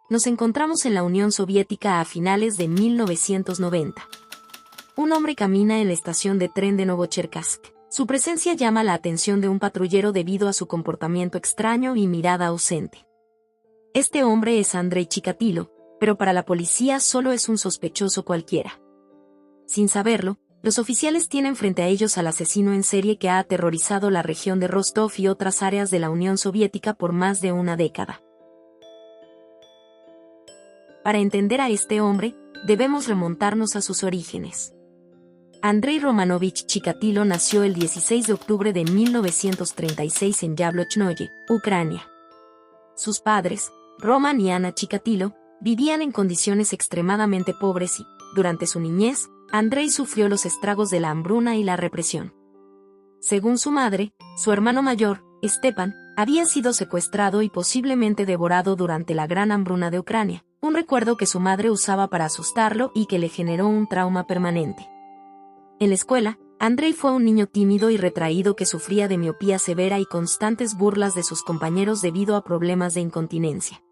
Nos encontramos en la Unión Soviética a finales de 1990. Un hombre camina en la estación de tren de Novocherkassk. Su presencia llama la atención de un patrullero debido a su comportamiento extraño y mirada ausente. Este hombre es Andrei Chikatilo, pero para la policía solo es un sospechoso cualquiera. Sin saberlo, los oficiales tienen frente a ellos al asesino en serie que ha aterrorizado la región de Rostov y otras áreas de la Unión Soviética por más de una década. Para entender a este hombre, debemos remontarnos a sus orígenes. Andrei Romanovich Chikatilo nació el 16 de octubre de 1936 en Yablochnoye, Ucrania. Sus padres, Roman y Anna Chikatilo, vivían en condiciones extremadamente pobres y, durante su niñez, Andrei sufrió los estragos de la hambruna y la represión. Según su madre, su hermano mayor, Stepan, había sido secuestrado y posiblemente devorado durante la gran hambruna de Ucrania, un recuerdo que su madre usaba para asustarlo y que le generó un trauma permanente. En la escuela, Andrei fue un niño tímido y retraído que sufría de miopía severa y constantes burlas de sus compañeros debido a problemas de incontinencia.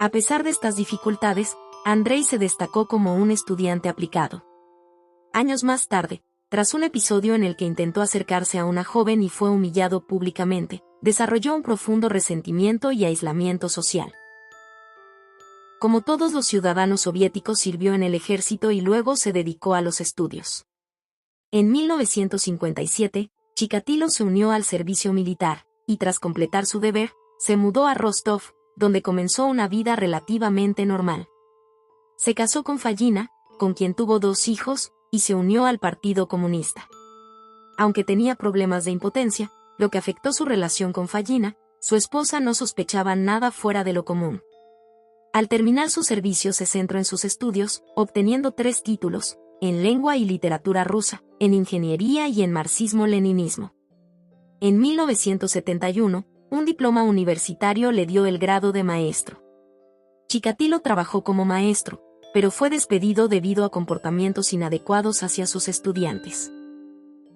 A pesar de estas dificultades, Andrei se destacó como un estudiante aplicado. Años más tarde, tras un episodio en el que intentó acercarse a una joven y fue humillado públicamente, desarrolló un profundo resentimiento y aislamiento social. Como todos los ciudadanos soviéticos, sirvió en el ejército y luego se dedicó a los estudios. En 1957, Chikatilo se unió al servicio militar, y tras completar su deber, se mudó a Rostov, donde comenzó una vida relativamente normal. Se casó con Fallina, con quien tuvo 2 hijos, y se unió al Partido Comunista. Aunque tenía problemas de impotencia, lo que afectó su relación con Fallina, su esposa no sospechaba nada fuera de lo común. Al terminar su servicio se centró en sus estudios, obteniendo 3 títulos, en lengua y literatura rusa, en ingeniería y en marxismo-leninismo. En 1971, un diploma universitario le dio el grado de maestro. Chikatilo trabajó como maestro, pero fue despedido debido a comportamientos inadecuados hacia sus estudiantes.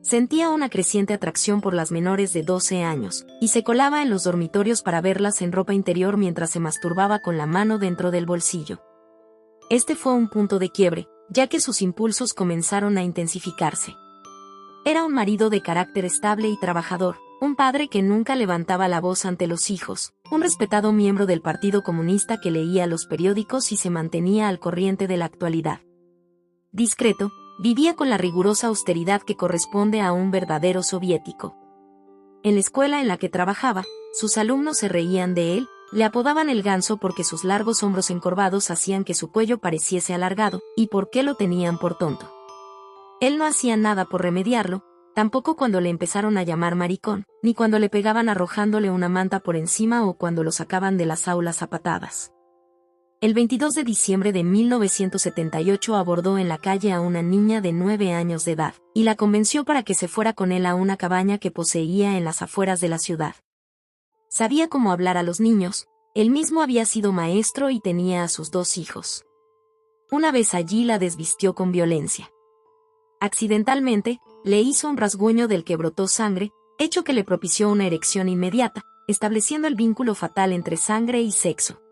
Sentía una creciente atracción por las menores de 12 años, y se colaba en los dormitorios para verlas en ropa interior mientras se masturbaba con la mano dentro del bolsillo. Este fue un punto de quiebre, ya que sus impulsos comenzaron a intensificarse. Era un marido de carácter estable y trabajador, un padre que nunca levantaba la voz ante los hijos, un respetado miembro del Partido Comunista que leía los periódicos y se mantenía al corriente de la actualidad. Discreto, vivía con la rigurosa austeridad que corresponde a un verdadero soviético. En la escuela en la que trabajaba, sus alumnos se reían de él, le apodaban el ganso porque sus largos hombros encorvados hacían que su cuello pareciese alargado, y porque lo tenían por tonto. Él no hacía nada por remediarlo, tampoco cuando le empezaron a llamar maricón, ni cuando le pegaban arrojándole una manta por encima o cuando lo sacaban de las aulas a patadas. El 22 de diciembre de 1978 abordó en la calle a una niña de 9 años de edad, y la convenció para que se fuera con él a una cabaña que poseía en las afueras de la ciudad. Sabía cómo hablar a los niños, él mismo había sido maestro y tenía a sus 2 hijos. Una vez allí la desvistió con violencia. Accidentalmente, le hizo un rasguño del que brotó sangre, hecho que le propició una erección inmediata, estableciendo el vínculo fatal entre sangre y sexo.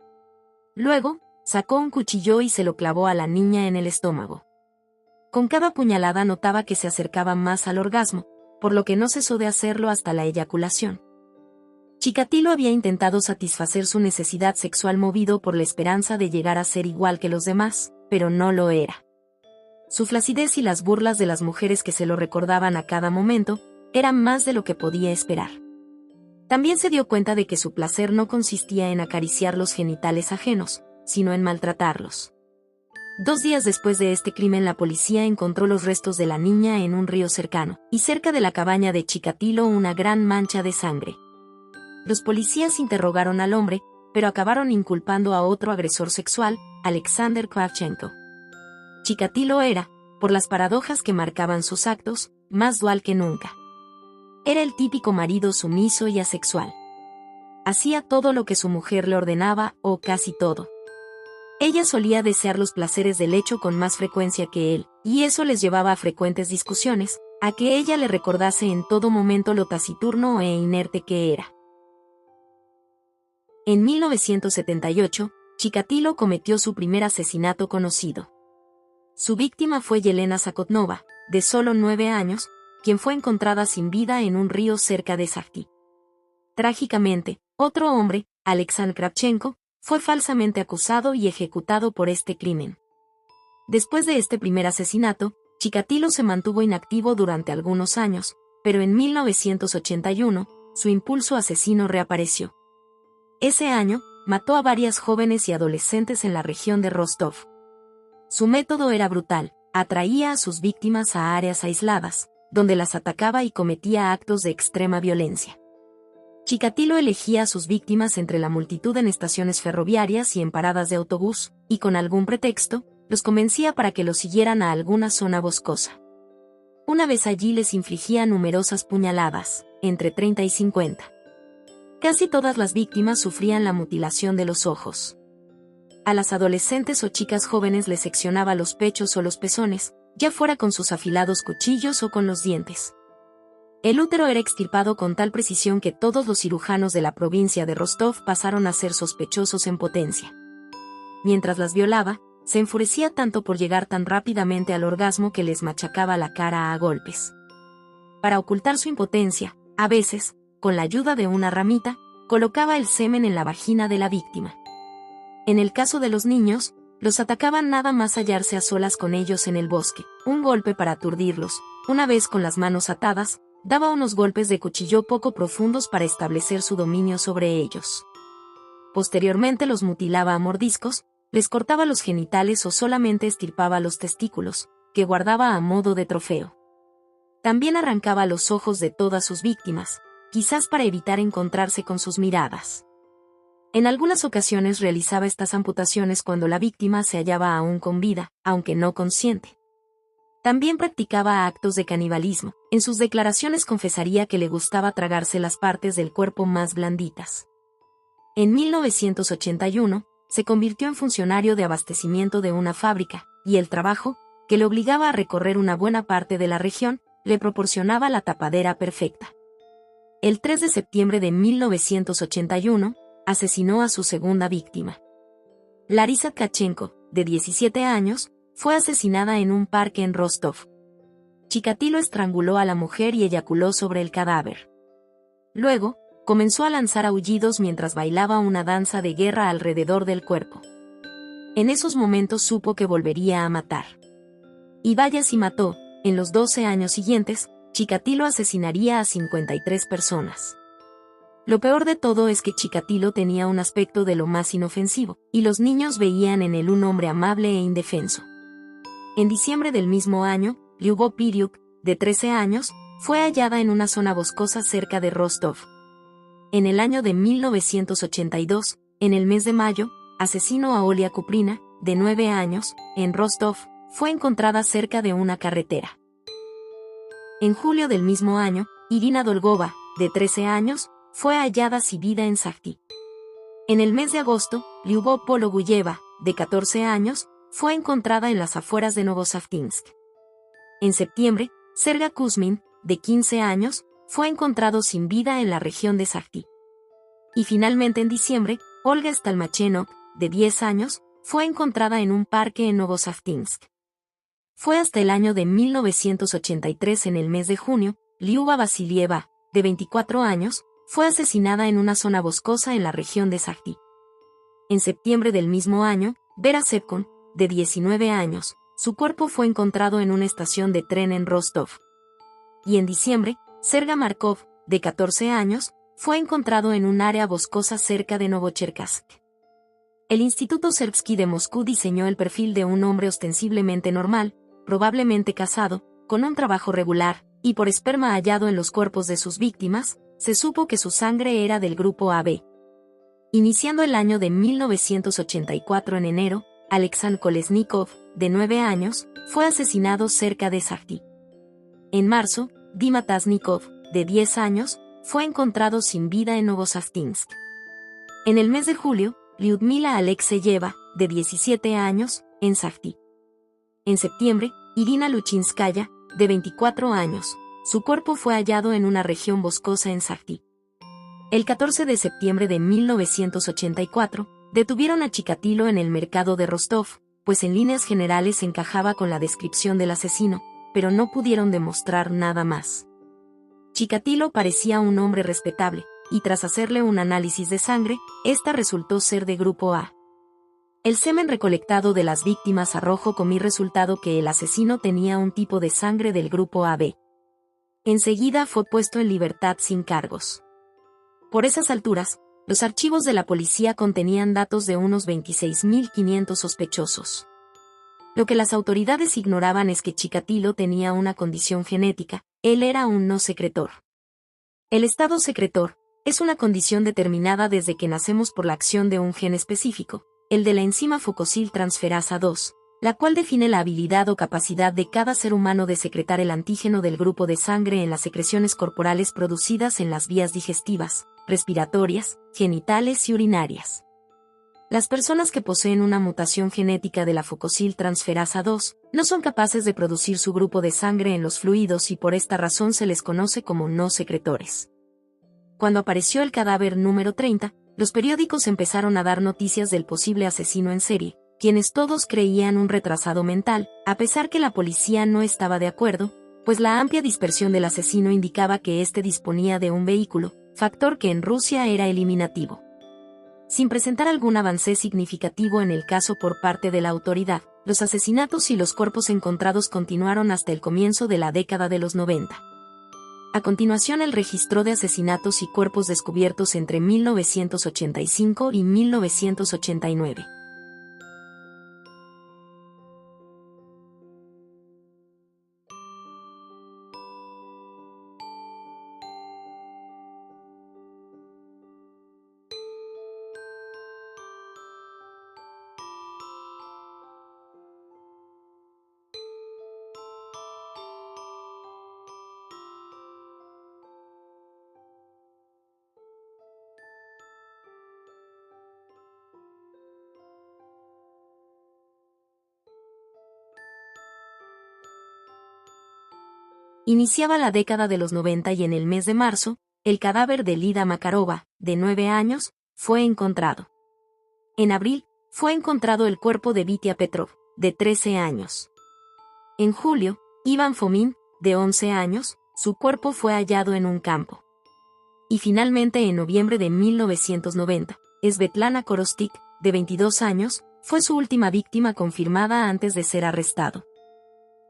Luego, sacó un cuchillo y se lo clavó a la niña en el estómago. Con cada puñalada notaba que se acercaba más al orgasmo, por lo que no cesó de hacerlo hasta la eyaculación. Chikatilo había intentado satisfacer su necesidad sexual movido por la esperanza de llegar a ser igual que los demás, pero no lo era. Su flacidez y las burlas de las mujeres que se lo recordaban a cada momento, eran más de lo que podía esperar. También se dio cuenta de que su placer no consistía en acariciar los genitales ajenos, sino en maltratarlos. 2 días después de este crimen, la policía encontró los restos de la niña en un río cercano, y cerca de la cabaña de Chikatilo una gran mancha de sangre. Los policías interrogaron al hombre, pero acabaron inculpando a otro agresor sexual, Alexander Kravchenko. Chikatilo era, por las paradojas que marcaban sus actos, más dual que nunca. Era el típico marido sumiso y asexual. Hacía todo lo que su mujer le ordenaba, o casi todo. Ella solía desear los placeres del hecho con más frecuencia que él, y eso les llevaba a frecuentes discusiones, a que ella le recordase en todo momento lo taciturno e inerte que era. En 1978, Chikatilo cometió su primer asesinato conocido. Su víctima fue Yelena Zakotnova, de solo 9 años, quien fue encontrada sin vida en un río cerca de Sakhti. Trágicamente, otro hombre, Alexandr Kravchenko, fue falsamente acusado y ejecutado por este crimen. Después de este primer asesinato, Chikatilo se mantuvo inactivo durante algunos años, pero en 1981, su impulso asesino reapareció. Ese año, mató a varias jóvenes y adolescentes en la región de Rostov. Su método era brutal, atraía a sus víctimas a áreas aisladas, donde las atacaba y cometía actos de extrema violencia. Chikatilo elegía a sus víctimas entre la multitud en estaciones ferroviarias y en paradas de autobús, y con algún pretexto, los convencía para que lo siguieran a alguna zona boscosa. Una vez allí les infligía numerosas puñaladas, entre 30 y 50. Casi todas las víctimas sufrían la mutilación de los ojos. A las adolescentes o chicas jóvenes les seccionaba los pechos o los pezones, ya fuera con sus afilados cuchillos o con los dientes. El útero era extirpado con tal precisión que todos los cirujanos de la provincia de Rostov pasaron a ser sospechosos en potencia. Mientras las violaba, se enfurecía tanto por llegar tan rápidamente al orgasmo que les machacaba la cara a golpes. Para ocultar su impotencia, a veces, con la ayuda de una ramita, colocaba el semen en la vagina de la víctima. En el caso de los niños, los atacaban nada más hallarse a solas con ellos en el bosque, un golpe para aturdirlos, una vez con las manos atadas, daba unos golpes de cuchillo poco profundos para establecer su dominio sobre ellos. Posteriormente los mutilaba a mordiscos, les cortaba los genitales o solamente estirpaba los testículos, que guardaba a modo de trofeo. También arrancaba los ojos de todas sus víctimas, quizás para evitar encontrarse con sus miradas. En algunas ocasiones realizaba estas amputaciones cuando la víctima se hallaba aún con vida, aunque no consciente. También practicaba actos de canibalismo. En sus declaraciones confesaría que le gustaba tragarse las partes del cuerpo más blanditas. En 1981, se convirtió en funcionario de abastecimiento de una fábrica, y el trabajo, que le obligaba a recorrer una buena parte de la región, le proporcionaba la tapadera perfecta. El 3 de septiembre de 1981, asesinó a su segunda víctima. Larisa Tkachenko, de 17 años, fue asesinada en un parque en Rostov. Chikatilo estranguló a la mujer y eyaculó sobre el cadáver. Luego, comenzó a lanzar aullidos mientras bailaba una danza de guerra alrededor del cuerpo. En esos momentos supo que volvería a matar. Y vaya si mató. En los 12 años siguientes, Chikatilo asesinaría a 53 personas. Lo peor de todo es que Chikatilo tenía un aspecto de lo más inofensivo, y los niños veían en él un hombre amable e indefenso. En diciembre del mismo año, Lyubov Piryuk, de 13 años, fue hallada en una zona boscosa cerca de Rostov. En el año de 1982, en el mes de mayo, asesinó a Olia Kuprina, de 9 años, en Rostov, fue encontrada cerca de una carretera. En julio del mismo año, Irina Dolgova, de 13 años, fue hallada sin vida en Sakhti. En el mes de agosto, Lyubov Pologuyeva, de 14 años, fue encontrada en las afueras de Novosaftinsk. En septiembre, Serga Kuzmin, de 15 años, fue encontrado sin vida en la región de Sakhti. Y finalmente en diciembre, Olga Stalmachenok, de 10 años, fue encontrada en un parque en Novosaftinsk. Fue hasta el año de 1983 en el mes de junio, Lyuba Vasilieva, de 24 años, fue asesinada en una zona boscosa en la región de Sakhti. En septiembre del mismo año, Vera Sepkon, de 19 años, su cuerpo fue encontrado en una estación de tren en Rostov. Y en diciembre, Serga Markov, de 14 años, fue encontrado en un área boscosa cerca de Novocherkassk. El Instituto Serbsky de Moscú diseñó el perfil de un hombre ostensiblemente normal, probablemente casado, con un trabajo regular, y por esperma hallado en los cuerpos de sus víctimas, se supo que su sangre era del grupo AB. Iniciando el año de 1984 en enero, Alexandr Kolesnikov, de 9 años, fue asesinado cerca de Sakhti. En marzo, Dima Tasnikov, de 10 años, fue encontrado sin vida en Novosaftinsk. En el mes de julio, Lyudmila Alexeyeva, de 17 años, en Sakhti. En septiembre, Irina Luchinskaya, de 24 años, su cuerpo fue hallado en una región boscosa en Sakhti. El 14 de septiembre de 1984, Detuvieron a Chikatilo en el mercado de Rostov, pues en líneas generales encajaba con la descripción del asesino, pero no pudieron demostrar nada más. Chikatilo parecía un hombre respetable, y tras hacerle un análisis de sangre, esta resultó ser de grupo A. El semen recolectado de las víctimas arrojó como resultado que el asesino tenía un tipo de sangre del grupo AB. Enseguida fue puesto en libertad sin cargos. Por esas alturas, los archivos de la policía contenían datos de unos 26.500 sospechosos. Lo que las autoridades ignoraban es que Chikatilo tenía una condición genética, él era un no secretor. El estado secretor es una condición determinada desde que nacemos por la acción de un gen específico, el de la enzima fucosiltransferasa 2, la cual define la habilidad o capacidad de cada ser humano de secretar el antígeno del grupo de sangre en las secreciones corporales producidas en las vías digestivas, respiratorias, genitales y urinarias. Las personas que poseen una mutación genética de la fucosiltransferasa 2 no son capaces de producir su grupo de sangre en los fluidos y por esta razón se les conoce como no secretores. Cuando apareció el cadáver número 30, los periódicos empezaron a dar noticias del posible asesino en serie, quienes todos creían un retrasado mental, a pesar que la policía no estaba de acuerdo, pues la amplia dispersión del asesino indicaba que éste disponía de un vehículo, factor que en Rusia era eliminativo. Sin presentar algún avance significativo en el caso por parte de la autoridad, los asesinatos y los cuerpos encontrados continuaron hasta el comienzo de la década de los 90. A continuación el registro de asesinatos y cuerpos descubiertos entre 1985 y 1989. Iniciaba la década de los 90 y en el mes de marzo, el cadáver de Lida Makarova, de 9 años, fue encontrado. En abril, fue encontrado el cuerpo de Vitia Petrov, de 13 años. En julio, Iván Fomin, de 11 años, su cuerpo fue hallado en un campo. Y finalmente en noviembre de 1990, Svetlana Korostik, de 22 años, fue su última víctima confirmada antes de ser arrestado.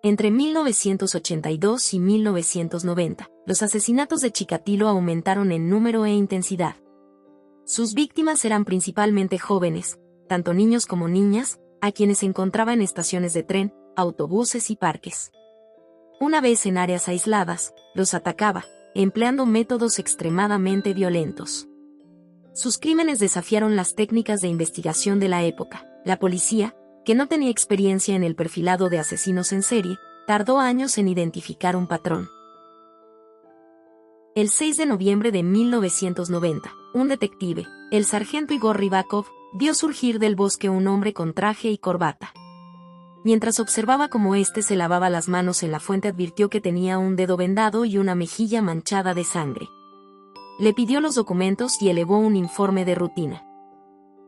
Entre 1982 y 1990, los asesinatos de Chikatilo aumentaron en número e intensidad. Sus víctimas eran principalmente jóvenes, tanto niños como niñas, a quienes encontraba en estaciones de tren, autobuses y parques. Una vez en áreas aisladas, los atacaba, empleando métodos extremadamente violentos. Sus crímenes desafiaron las técnicas de investigación de la época. La policía, que no tenía experiencia en el perfilado de asesinos en serie, tardó años en identificar un patrón. El 6 de noviembre de 1990, un detective, el sargento Igor Rybakov, vio surgir del bosque un hombre con traje y corbata. Mientras observaba cómo éste se lavaba las manos en la fuente, advirtió que tenía un dedo vendado y una mejilla manchada de sangre. Le pidió los documentos y elevó un informe de rutina.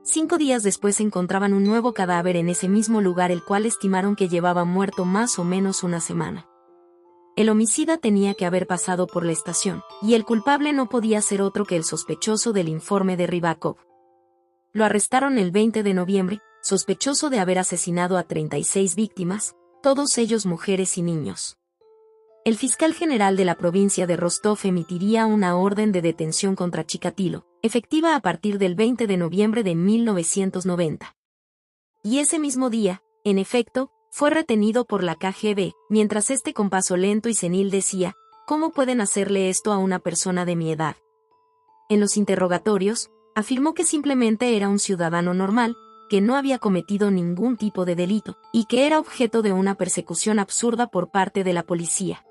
5 días después encontraban un nuevo cadáver en ese mismo lugar, el cual estimaron que llevaba muerto más o menos una semana. El homicida tenía que haber pasado por la estación, y el culpable no podía ser otro que el sospechoso del informe de Rybakov. Lo arrestaron el 20 de noviembre, sospechoso de haber asesinado a 36 víctimas, todos ellos mujeres y niños. El fiscal general de la provincia de Rostov emitiría una orden de detención contra Chikatilo, efectiva a partir del 20 de noviembre de 1990. Y ese mismo día, en efecto, fue retenido por la KGB, mientras este con paso lento y senil decía, ¿cómo pueden hacerle esto a una persona de mi edad? En los interrogatorios, afirmó que simplemente era un ciudadano normal, que no había cometido ningún tipo de delito, y que era objeto de una persecución absurda por parte de la policía.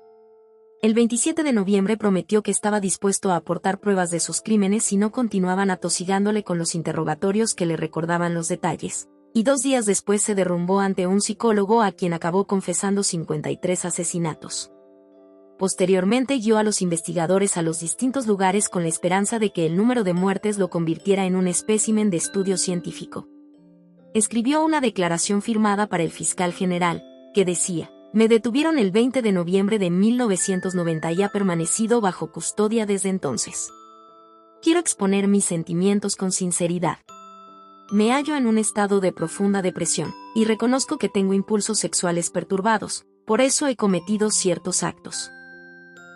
El 27 de noviembre prometió que estaba dispuesto a aportar pruebas de sus crímenes si no continuaban atosigándole con los interrogatorios que le recordaban los detalles. Y 2 días después se derrumbó ante un psicólogo a quien acabó confesando 53 asesinatos. Posteriormente guió a los investigadores a los distintos lugares con la esperanza de que el número de muertes lo convirtiera en un espécimen de estudio científico. Escribió una declaración firmada para el fiscal general, que decía: "Me detuvieron el 20 de noviembre de 1990 y ha permanecido bajo custodia desde entonces. Quiero exponer mis sentimientos con sinceridad. Me hallo en un estado de profunda depresión, y reconozco que tengo impulsos sexuales perturbados, por eso he cometido ciertos actos.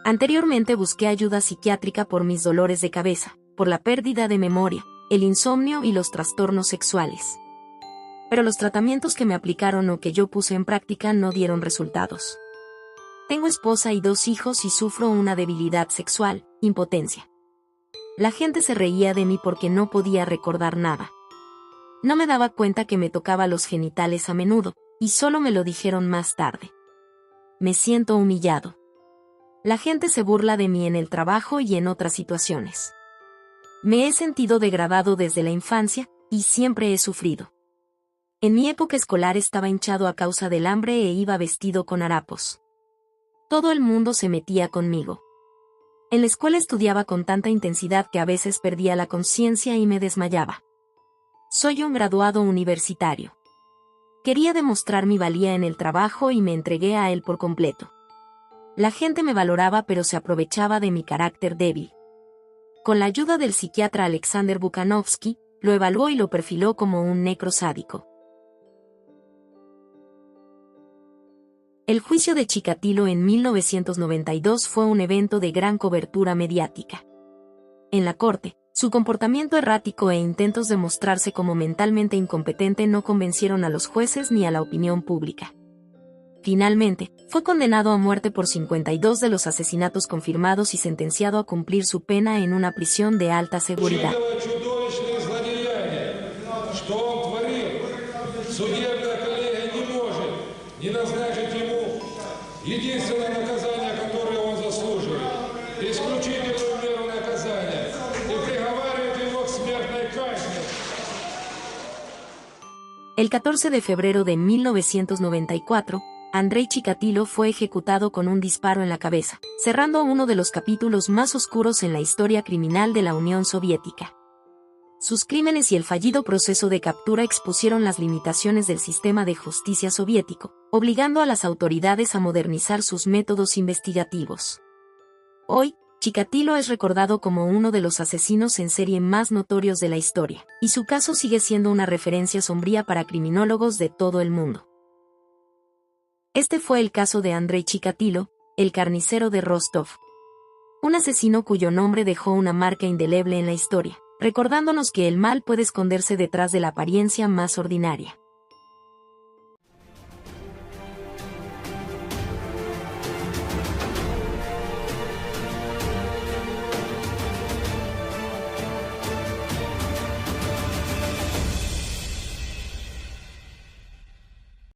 Anteriormente busqué ayuda psiquiátrica por mis dolores de cabeza, por la pérdida de memoria, el insomnio y los trastornos sexuales. Pero los tratamientos que me aplicaron o que yo puse en práctica no dieron resultados. Tengo esposa y 2 hijos y sufro una debilidad sexual, impotencia. La gente se reía de mí porque no podía recordar nada. No me daba cuenta que me tocaba los genitales a menudo, y solo me lo dijeron más tarde. Me siento humillado. La gente se burla de mí en el trabajo y en otras situaciones. Me he sentido degradado desde la infancia, y siempre he sufrido. En mi época escolar estaba hinchado a causa del hambre e iba vestido con harapos. Todo el mundo se metía conmigo. En la escuela estudiaba con tanta intensidad que a veces perdía la conciencia y me desmayaba. Soy un graduado universitario. Quería demostrar mi valía en el trabajo y me entregué a él por completo. La gente me valoraba pero se aprovechaba de mi carácter débil. Con la ayuda del psiquiatra Alexander Bukanovsky, lo evaluó y lo perfiló como un necrosádico. El juicio de Chikatilo en 1992 fue un evento de gran cobertura mediática. En la corte, su comportamiento errático e intentos de mostrarse como mentalmente incompetente no convencieron a los jueces ni a la opinión pública. Finalmente, fue condenado a muerte por 52 de los asesinatos confirmados y sentenciado a cumplir su pena en una prisión de alta seguridad. El 14 de febrero de 1994, Andrei Chikatilo fue ejecutado con un disparo en la cabeza, cerrando uno de los capítulos más oscuros en la historia criminal de la Unión Soviética. Sus crímenes y el fallido proceso de captura expusieron las limitaciones del sistema de justicia soviético, obligando a las autoridades a modernizar sus métodos investigativos. Hoy, Chikatilo es recordado como uno de los asesinos en serie más notorios de la historia, y su caso sigue siendo una referencia sombría para criminólogos de todo el mundo. Este fue el caso de Andrei Chikatilo, el carnicero de Rostov. Un asesino cuyo nombre dejó una marca indeleble en la historia, recordándonos que el mal puede esconderse detrás de la apariencia más ordinaria.